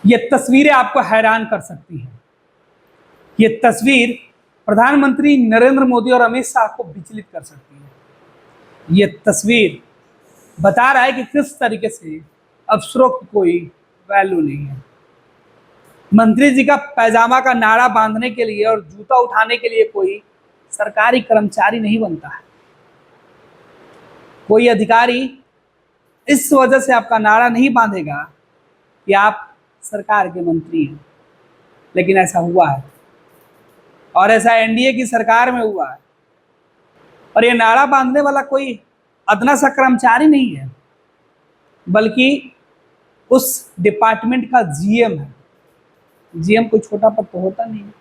ये तस्वीरें आपको हैरान कर सकती हैं। ये तस्वीर प्रधानमंत्री नरेंद्र मोदी और अमित शाह को विचलित कर सकती है। ये तस्वीर बता रहा है कि किस तरीके से अफसरों की कोई वैल्यू नहीं है। मंत्री जी का पैजामा का नाड़ा बांधने के लिए और जूता उठाने के लिए कोई सरकारी कर्मचारी नहीं बनता है। कोई अधिकारी इस वजह से आपका नाड़ा नहीं बांधेगा कि आप सरकार के मंत्री हैं, लेकिन ऐसा हुआ है और ऐसा एनडीए की सरकार में हुआ है। और ये नारा बांधने वाला कोई अदना सा कर्मचारी नहीं है, बल्कि उस डिपार्टमेंट का जीएम है। जीएम कोई छोटा पद तो होता नहीं है।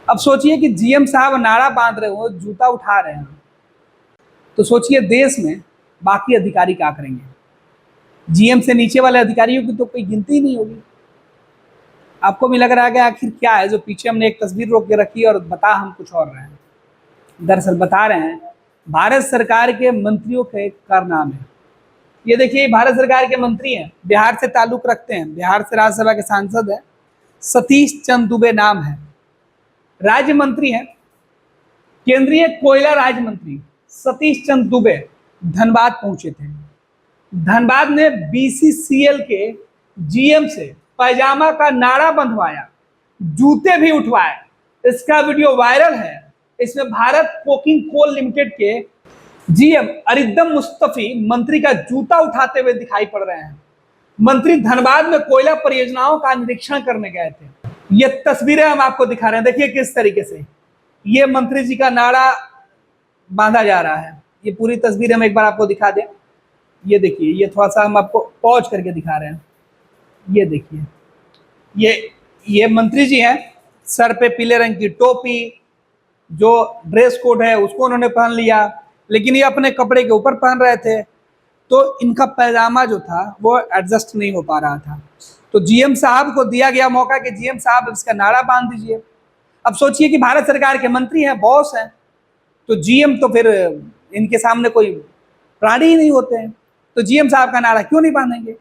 अब सोचिए कि जीएम साहब नारा बांध रहे हो, जूता उठा रहे हैं, तो सोचिए देश में बाकी अधिकारी क्या करेंगे। जीएम से नीचे वाले अधिकारियों की तो कोई गिनती ही नहीं होगी। आपको भी लग रहा है कि आखिर क्या है जो पीछे हमने एक तस्वीर रोक के रखी और बता हम कुछ और रहे हैं। दरअसल बता रहे हैं भारत सरकार के मंत्रियों के कारनामे। ये देखिए, भारत सरकार के मंत्री हैं, बिहार से ताल्लुक रखते हैं, बिहार से राज्यसभा के सांसद हैं, सतीश चंद्र दुबे नाम है, राज्य मंत्री हैं, केंद्रीय कोयला राज्य मंत्री सतीश चंद्र दुबे धनबाद पहुंचे थे। धनबाद ने बीसीसीएल के जीएम से पैजामा का नाड़ा बंधवाया, जूते भी उठवाए। इसका वीडियो वायरल है। इसमें भारत कोकिंग कोल लिमिटेड के जीएम अरिदम मुस्तफी मंत्री का जूता उठाते हुए दिखाई पड़ रहे हैं। मंत्री धनबाद में कोयला परियोजनाओं का निरीक्षण करने गए थे। ये तस्वीरें हम आपको दिखा रहे हैं। देखिए किस तरीके से ये मंत्री जी का नाड़ा बांधा जा रहा है। ये पूरी तस्वीर हम एक बार आपको दिखा दें। ये देखिए, ये थोड़ा सा हम आपको पॉज करके दिखा रहे हैं। ये देखिए, ये मंत्री जी हैं, सर पे पीले रंग की टोपी, जो ड्रेस कोड है उसको उन्होंने पहन लिया, लेकिन ये अपने कपड़े के ऊपर पहन रहे थे, तो इनका पैजामा जो था वो एडजस्ट नहीं हो पा रहा था। तो जीएम साहब को दिया गया मौका कि जीएम साहब इसका नाड़ा बांध दीजिए। अब सोचिए कि भारत सरकार के मंत्री हैं, बॉस हैं, तो जीएम तो फिर इनके सामने कोई प्राणी ही नहीं होते हैं, तो जीएम साहब का नाड़ा क्यों नहीं बांधेंगे?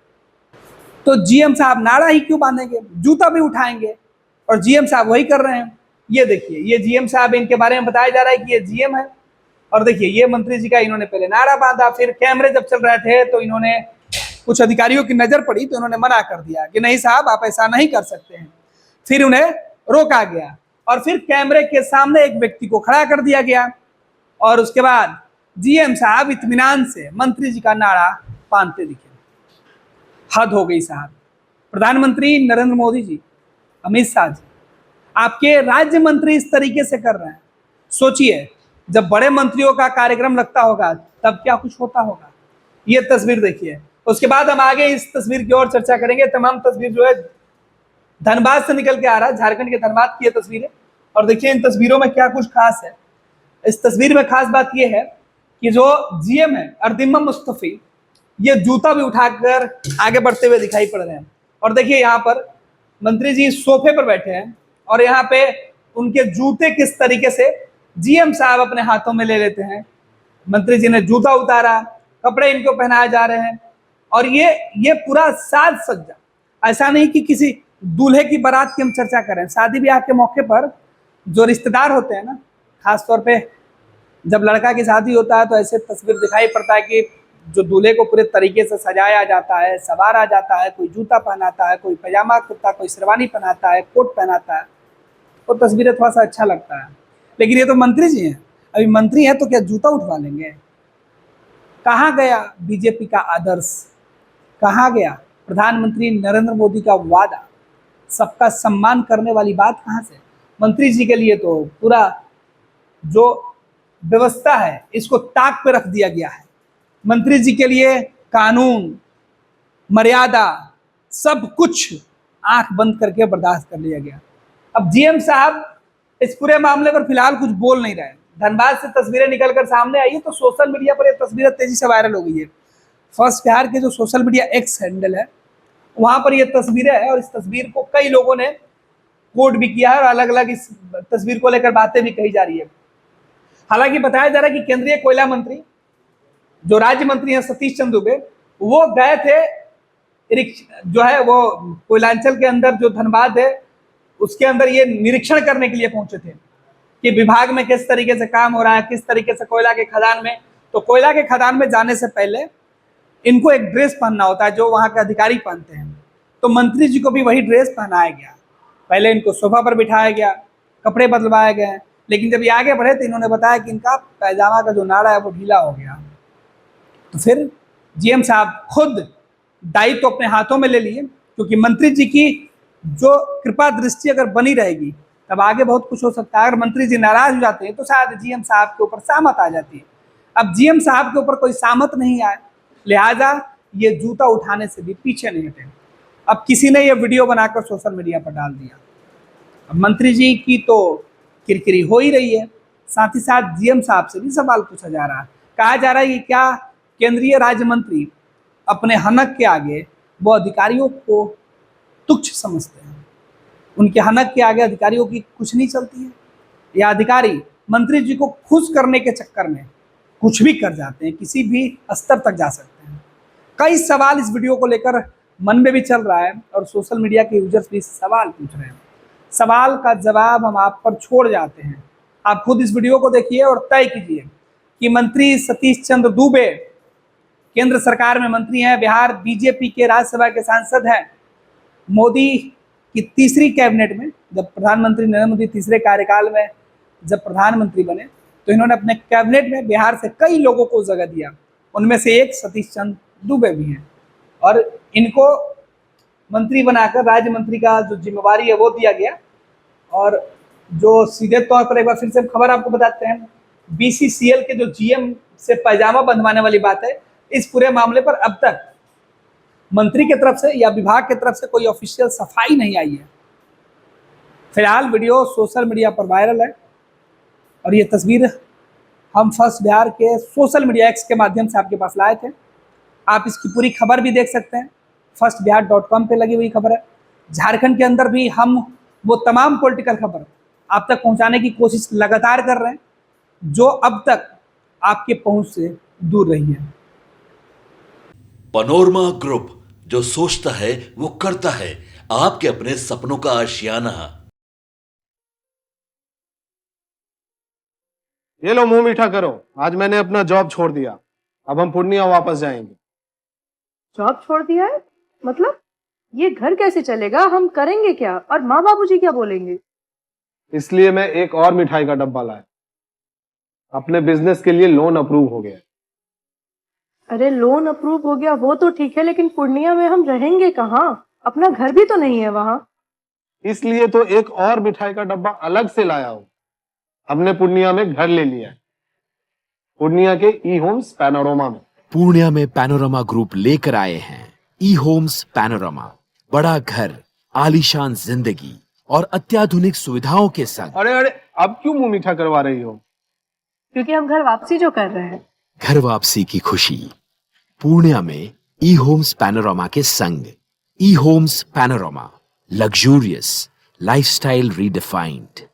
तो जीएम साहब नाड़ा ही क्यों बांधेंगे, जूता भी उठाएंगे, और जीएम साहब वही कर रहे हैं। ये देखिए, ये जीएम साहब, इनके बारे में बताया जा रहा है कि ये जीएम है। और देखिए, ये मंत्री जी का इन्होंने पहले नारा बांधा, फिर कैमरे जब चल रहे थे तो इन्होंने कुछ अधिकारियों की नजर पड़ी तो इन्होंने मना कर दिया कि नहीं साहब, आप ऐसा नहीं कर सकते हैं। फिर उन्हें रोका गया और फिर कैमरे के सामने एक व्यक्ति को खड़ा कर दिया गया और उसके बाद जीएम साहब इत्मीनान से मंत्री जी का नारा बांधते दिखे। हद हो गई साहब। प्रधानमंत्री नरेंद्र मोदी जी, अमित शाह जी, आपके राज्य मंत्री इस तरीके से कर रहे हैं। सोचिए, जब बड़े मंत्रियों का कार्यक्रम लगता होगा तब क्या कुछ होता होगा। ये तस्वीर देखिए। उसके बाद हम आगे इस तस्वीर की और चर्चा करेंगे। तमाम तस्वीर जो है धनबाद से निकल के आ रहा है, झारखंड के धनबाद की ये तस्वीरें। और देखिए इन तस्वीरों में क्या कुछ खास है। इस तस्वीर में खास बात यह है कि जो जीएम है अरिदम मुस्तफी, ये जूता भी उठाकर आगे बढ़ते हुए दिखाई पड़ रहे हैं। और देखिए यहाँ पर मंत्री जी सोफे पर बैठे हैं और यहाँ पे उनके जूते किस तरीके से जीएम साहब अपने हाथों में ले लेते हैं। मंत्री जी ने जूता उतारा, कपड़े इनको पहनाए जा रहे हैं और ये पूरा साज सज्जा। ऐसा नहीं कि किसी दूल्हे की बारात की हम चर्चा करें। शादी ब्याह के मौके पर जो रिश्तेदार होते हैं ना, खासतौर पे जब लड़का की शादी होता है तो ऐसे तस्वीर दिखाई पड़ता है कि जो दूल्हे को पूरे तरीके से सजाया जाता है, सवारा जाता है, कोई जूता पहनाता है, कोई पैजामा कुर्ता, कोई शेरवानी पहनाता है, कोट पहनाता है, वो तस्वीरें थोड़ा सा अच्छा लगता है। लेकिन ये तो मंत्री जी हैं, अभी मंत्री हैं तो क्या जूता उठवा लेंगे? कहाँ गया बीजेपी का आदर्श? कहाँ गया प्रधानमंत्री नरेंद्र मोदी का वादा? सबका सम्मान करने वाली बात कहाँ से? मंत्री जी के लिए तो पूरा जो व्यवस्था है इसको ताक पे रख दिया गया है। मंत्री जी के लिए कानून, मर्यादा, सब कुछ आंख बंद करके बर्दाश्त कर लिया गया। अब जीएम साहब इस पूरे मामले पर फिलहाल कुछ बोल नहीं रहे। धनबाद से तस्वीरें निकलकर सामने आई है तो सोशल मीडिया पर ये तस्वीरें तेजी से वायरल हो गई है। फर्स्ट बिहार के जो सोशल मीडिया एक्स हैंडल है वहां पर ये तस्वीरें है और इस तस्वीर को कई लोगों ने कोट भी किया है और अलग अलग इस तस्वीर को लेकर बातें भी कही जा रही है। हालांकि बताया जा रहा है कि केंद्रीय कोयला मंत्री, जो राज्य मंत्री हैं सतीश चंद्र दुबे, वो गए थे जो है वो कोयलांचल के अंदर जो धनबाद है उसके अंदर ये निरीक्षण करने के लिए पहुंचे थे कि विभाग में किस तरीके से काम हो रहा है, किस तरीके से कोयला के खदान में। तो कोयला के खदान में जाने से पहले इनको एक ड्रेस पहनना होता है जो वहां के अधिकारी पहनते हैं। तो मंत्री जी को भी वही ड्रेस पहनाया गया। पहले इनको सोफा पर बिठाया गया, कपड़े बदलवाए गए, लेकिन जब ये आगे बढ़े तो इन्होंने बताया कि इनका पैजामा का जो नाड़ा है वो ढीला हो गया। तो फिर जीएम साहब खुद दायित्व तो अपने हाथों में ले लिए, क्योंकि मंत्री जी की जो कृपा दृष्टि अगर बनी रहेगी तब आगे बहुत कुछ हो सकता है। अगर मंत्री जी नाराज हो जाते हैं तो शायद जीएम साहब के ऊपर सामत आ जाती है। अब जीएम साहब के ऊपर कोई सामत नहीं आए, लिहाजा ये जूता उठाने से भी पीछे नहीं हटे। अब किसी ने ये वीडियो बनाकर सोशल मीडिया पर डाल दिया। अब मंत्री जी की तो किरकिरी हो ही रही है, साथ ही साथ जीएम साहब से भी सवाल पूछा जा रहा है। कहा जा रहा है कि क्या केंद्रीय राज्य मंत्री अपने हनक के आगे वो अधिकारियों को तुच्छ समझते हैं? उनके हनक के आगे अधिकारियों की कुछ नहीं चलती है, या अधिकारी मंत्री जी को खुश करने के चक्कर में कुछ भी कर जाते हैं, किसी भी स्तर तक जा सकते हैं। कई सवाल इस वीडियो को लेकर मन में भी चल रहा है और सोशल मीडिया के यूजर्स भी सवाल पूछ रहे हैं। सवाल का जवाब हम आप पर छोड़ जाते हैं। आप खुद इस वीडियो को देखिए और तय कीजिए कि मंत्री सतीश चंद्र दूबे केंद्र सरकार में मंत्री हैं, बिहार बीजेपी के राज्यसभा के सांसद हैं। मोदी की तीसरी कैबिनेट में, जब प्रधानमंत्री नरेंद्र मोदी तीसरे कार्यकाल में जब प्रधानमंत्री बने तो इन्होंने अपने कैबिनेट में बिहार से कई लोगों को जगह दिया। उनमें से एक सतीश चंद्र दूबे भी हैं और इनको मंत्री बनाकर राज्य मंत्री का जो जिम्मेवारी है वो दिया गया। और जो सीधे तौर पर एक बार फिर से खबर आपको बताते हैं, बीसीसीएल के जो जीएम से पैजामा बंधवाने वाली बात है, इस पूरे मामले पर अब तक मंत्री की तरफ से या विभाग की तरफ से कोई ऑफिशियल सफाई नहीं आई है। फिलहाल वीडियो सोशल मीडिया पर वायरल है और ये तस्वीर हम फर्स्ट बिहार के सोशल मीडिया एक्स के माध्यम से आपके पास लाए थे। आप इसकी पूरी खबर भी देख सकते हैं, firstbihar.com पे लगी हुई खबर है। झारखंड के अंदर भी हम वो तमाम पॉलिटिकल खबर आप तक पहुंचाने की कोशिश लगातार कर रहे हैं जो अब तक आपके पहुंच से दूर रही है। पैनोरमा ग्रुप, जो सोचता है वो करता है। आपके अपने सपनों का आशियाना। ये लो मुंह मीठा करो, आज मैंने अपना जॉब छोड़ दिया। अब हम पूर्णिया वापस जाएंगे। जॉब छोड़ दिया है? मतलब ये घर कैसे चलेगा? हम करेंगे क्या? और माँ बाबूजी क्या बोलेंगे? इसलिए मैं एक और मिठाई का डब्बा लाया। अपने बिजनेस के लिए लोन अप्रूव हो गया। अरे लोन अप्रूव हो गया वो तो ठीक है, लेकिन पूर्णिया में हम रहेंगे कहाँ? अपना घर भी तो नहीं है वहां। इसलिए तो एक और मिठाई का डब्बा अलग से लाया हूं। हमने पूर्णिया में घर ले लिया है, पूर्णिया के ई होम्स पैनोरमा में। पूर्णिया में पैनोरमा ग्रुप लेकर आए हैं ई होम्स पैनोरमा। बड़ा घर, आलीशान जिंदगी और अत्याधुनिक सुविधाओं के संग। अरे अरे, अब क्यों मुंह मीठा करवा रही हो? क्योंकि हम घर वापसी जो कर रहे हैं। घर वापसी की खुशी पूर्णिया में ई होम्स पैनोरमा के संग। ई homes panorama, luxurious lifestyle redefined.